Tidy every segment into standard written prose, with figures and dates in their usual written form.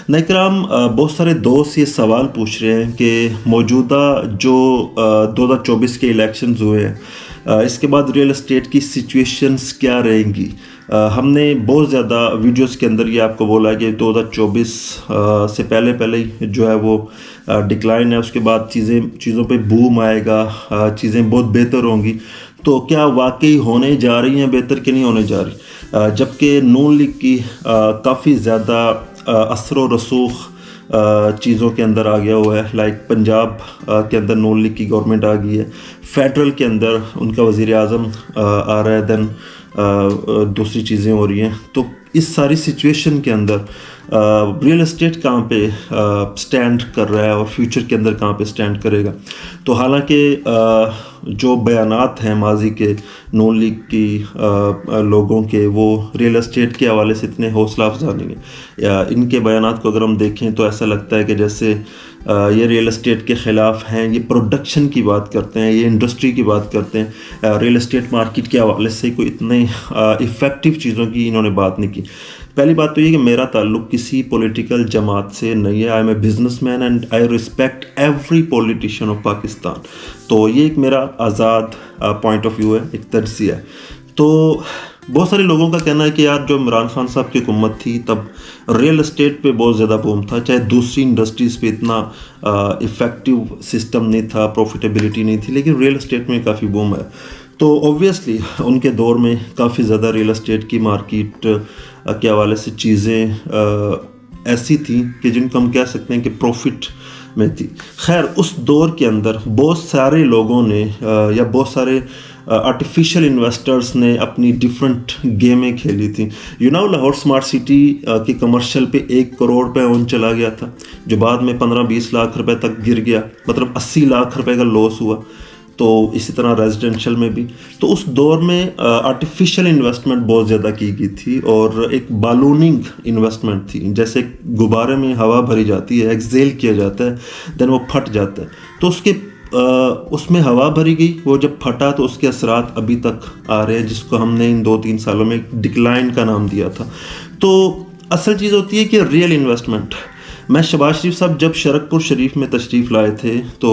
नाइकराम, बहुत सारे दोस्त ये सवाल पूछ रहे हैं कि मौजूदा जो 2024 के इलेक्शंस हुए हैं, इसके बाद रियल एस्टेट की सिचुएशंस क्या रहेंगी। हमने बहुत ज़्यादा वीडियोस के अंदर ये आपको बोला है कि 2024 से पहले पहले ही जो है वो डिक्लाइन है, उसके बाद चीज़ों पे बूम आएगा, चीज़ें बहुत बेहतर होंगी। तो क्या वाकई होने जा रही हैं बेहतर कि नहीं होने जा रही। जबकि नून लीग की काफ़ी ज़्यादा असर व रसूख चीज़ों के अंदर आ गया हुआ है। लाइक पंजाब के अंदर नून लीग की गवर्नमेंट आ गई है, फेडरल के अंदर उनका वज़ीर आज़म आ रहा है, देन दूसरी चीज़ें हो रही हैं। तो इस सारी सिचुएशन के अंदर रियल एस्टेट कहाँ पे स्टैंड कर रहा है और फ्यूचर के अंदर कहाँ पे स्टैंड करेगा। तो हालांकि जो बयानात हैं माजी के नून लीग की लोगों के, वो रियल एस्टेट के हवाले से इतने हौसला अफजा नहीं है। या इनके बयानात को अगर हम देखें तो ऐसा लगता है कि जैसे ये रियल एस्टेट के ख़िलाफ़ हैं, ये प्रोडक्शन की बात करते हैं, ये इंडस्ट्री की बात करते हैं। रियल एस्टेट मार्केट के हवाले से कोई इतने इफ़ेक्टिव चीज़ों की इन्होंने बात नहीं की। पहली बात तो ये कि मेरा ताल्लुक़ किसी पॉलिटिकल जमात से नहीं है। I am a business man and I respect every politician of Pakistan. तो ये एक मेरा आज़ाद पॉइंट ऑफ व्यू है, एक तजज़िया है। तो बहुत सारे लोगों का कहना है कि यार जो इमरान खान साहब की हुकूमत थी तब रियल एस्टेट पे बहुत ज़्यादा बूम था, चाहे दूसरी इंडस्ट्रीज़ पे इतना इफ़ेक्टिव सिस्टम नहीं था, प्रॉफिटेबिलिटी नहीं थी, लेकिन रियल एस्टेट में काफ़ी बूम है। तो ऑब्वियसली उनके दौर में काफ़ी ज़्यादा रियल एस्टेट की मार्केट के हवाले से चीज़ें ऐसी थी कि जिनको हम कह सकते हैं कि प्रॉफिट में थी। खैर, उस दौर के अंदर बहुत सारे लोगों ने या बहुत सारे आर्टिफिशियल इन्वेस्टर्स ने अपनी डिफरेंट गेमें खेली थी। लाहौर स्मार्ट सिटी की कमर्शियल पे 1 करोड़ पे ओन चला गया था, जो बाद में 15-20 लाख रुपए तक गिर गया, मतलब 80 लाख रुपए का लॉस हुआ। तो इसी तरह रेजिडेंशियल में भी। तो उस दौर में आर्टिफिशियल इन्वेस्टमेंट बहुत ज़्यादा की गई थी और एक बालूनिंग इन्वेस्टमेंट थी। जैसे गुब्बारे में हवा भरी जाती है, एक्सेल किया जाता है, देन वो फट जाता है। तो उसमें हवा भरी गई, वो जब फटा तो उसके असरात अभी तक आ रहे हैं, जिसको हमने इन 2-3 सालों में डिक्लाइन का नाम दिया था। तो असल चीज़ होती है कि रियल इन्वेस्टमेंट। मैं शहबाज शरीफ साहब जब शरकपुर शरीफ में तशरीफ़ लाए थे तो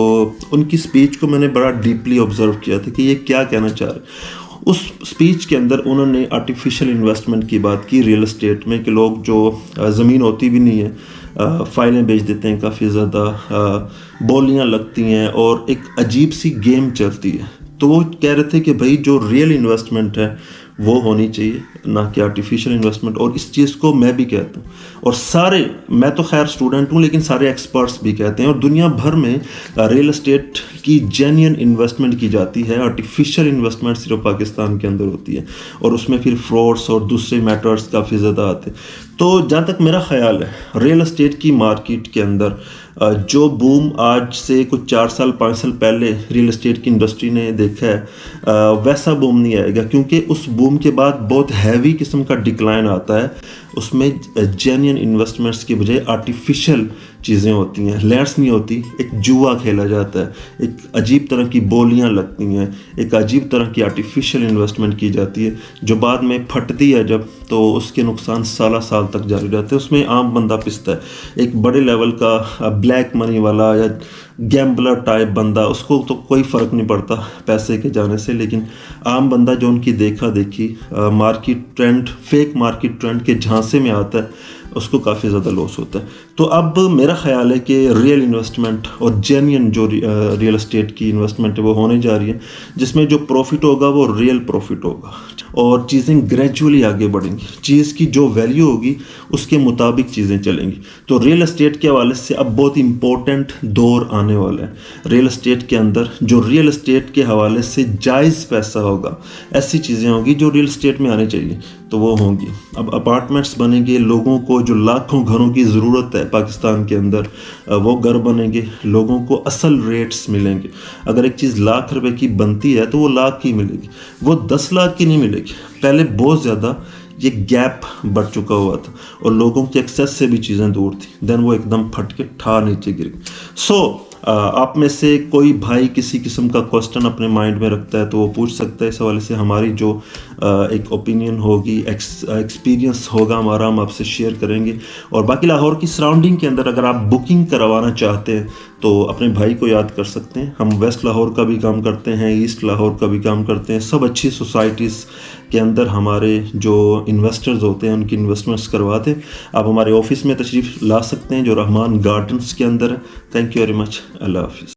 उनकी स्पीच को मैंने बड़ा डीपली ऑब्ज़र्व किया था कि ये क्या कहना चाह रहे। उस स्पीच के अंदर उन्होंने आर्टिफिशियल इन्वेस्टमेंट की बात की रियल एस्टेट में, कि लोग जो ज़मीन होती भी नहीं है फ़ाइलें बेच देते हैं, काफ़ी ज़्यादा बोलियां लगती हैं और एक अजीब सी गेम चलती है। तो वो कह रहे थे कि भाई जो रियल इन्वेस्टमेंट है वो होनी चाहिए, ना कि आर्टिफिशियल इन्वेस्टमेंट। और इस चीज़ को मैं भी कहता हूँ, और मैं तो खैर स्टूडेंट हूँ, लेकिन सारे एक्सपर्ट्स भी कहते हैं। और दुनिया भर में रियल एस्टेट की जेन्युइन इन्वेस्टमेंट की जाती है, आर्टिफिशियल इन्वेस्टमेंट सिर्फ पाकिस्तान के अंदर होती है, और उसमें फिर फ्रॉड्स और दूसरे मैटर्स काफ़ी ज़्यादा आते हैं। तो जहाँ तक मेरा ख्याल है, रियल एस्टेट की मार्केट के अंदर जो बूम आज से कुछ 4-5 साल पहले रियल एस्टेट की इंडस्ट्री ने देखा है, वैसा बूम नहीं आएगा, क्योंकि उस बूम के बाद बहुत हैवी किस्म का डिक्लाइन आता है। उसमें जेन्युइन इन्वेस्टमेंट्स की बजाय आर्टिफिशियल चीज़ें होती हैं, लैंड्स नहीं होती, एक जुआ खेला जाता है, एक अजीब तरह की बोलियां लगती हैं, एक अजीब तरह की आर्टिफिशियल इन्वेस्टमेंट की जाती है, जो बाद में फटती है जब, तो उसके नुकसान साल तक जारी रहते हैं। उसमें आम बंदा पिसता है। एक बड़े लेवल का ब्लैक मनी वाला या गैम्बलर टाइप बंदा, उसको तो कोई फ़र्क नहीं पड़ता पैसे के जाने से, लेकिन आम बंदा जो उनकी देखा देखी market trend, fake market trend के झांसे में आता है, उसको काफ़ी ज़्यादा लॉस होता है। तो अब मेरा ख्याल है कि रियल इन्वेस्टमेंट और जेन्युइन जो रियल एस्टेट की इन्वेस्टमेंट है वो होने जा रही है, जिसमें जो प्रॉफिट होगा वो रियल प्रॉफिट होगा और चीज़ें ग्रेजुअली आगे बढ़ेंगी। चीज़ की जो वैल्यू होगी उसके मुताबिक चीज़ें चलेंगी। तो रियल एस्टेट के हवाले से अब बहुत इम्पोर्टेंट दौर आने वाला है। रियल एस्टेट के अंदर जो रियल एस्टेट के हवाले से जायज़ पैसा होगा, ऐसी चीज़ें होंगी जो रियल एस्टेट में आनी चाहिए, तो वो होंगी। अब अपार्टमेंट्स बनेंगे, लोगों को जो लाखों घरों की ज़रूरत है पाकिस्तान के अंदर, वो घर बनेंगे, लोगों को असल रेट्स मिलेंगे। अगर एक चीज़ लाख रुपए की बनती है तो वो लाख की मिलेगी, वो 10 लाख की नहीं मिलेगी। पहले बहुत ज़्यादा ये गैप बढ़ चुका हुआ था और लोगों के एक्सेस से भी चीज़ें दूर थी, देन वो एकदम फट के ठा नीचे गिर गई। आप में से कोई भाई किसी किस्म का क्वेश्चन अपने माइंड में रखता है तो वो पूछ सकता है। इस हवाले से हमारी जो ایک اوپینین ہوگی، ایکسپیرینس ہوگا ہمارا، ہم آپ سے شیئر کریں گے. اور باقی لاہور کی سراؤنڈنگ کے اندر اگر آپ بکنگ کروانا چاہتے ہیں تو اپنے بھائی کو یاد کر سکتے ہیں. ہم ویسٹ لاہور کا بھی کام کرتے ہیں، ایسٹ لاہور کا بھی کام کرتے ہیں. سب اچھی سوسائٹیز کے اندر ہمارے جو انویسٹرز ہوتے ہیں ان کی انویسٹمنٹس کرواتے ہیں. آپ ہمارے آفس میں تشریف لا سکتے ہیں جو رحمان گارڈنز کے اندر ہے. Thank you very much. Allah حافظ.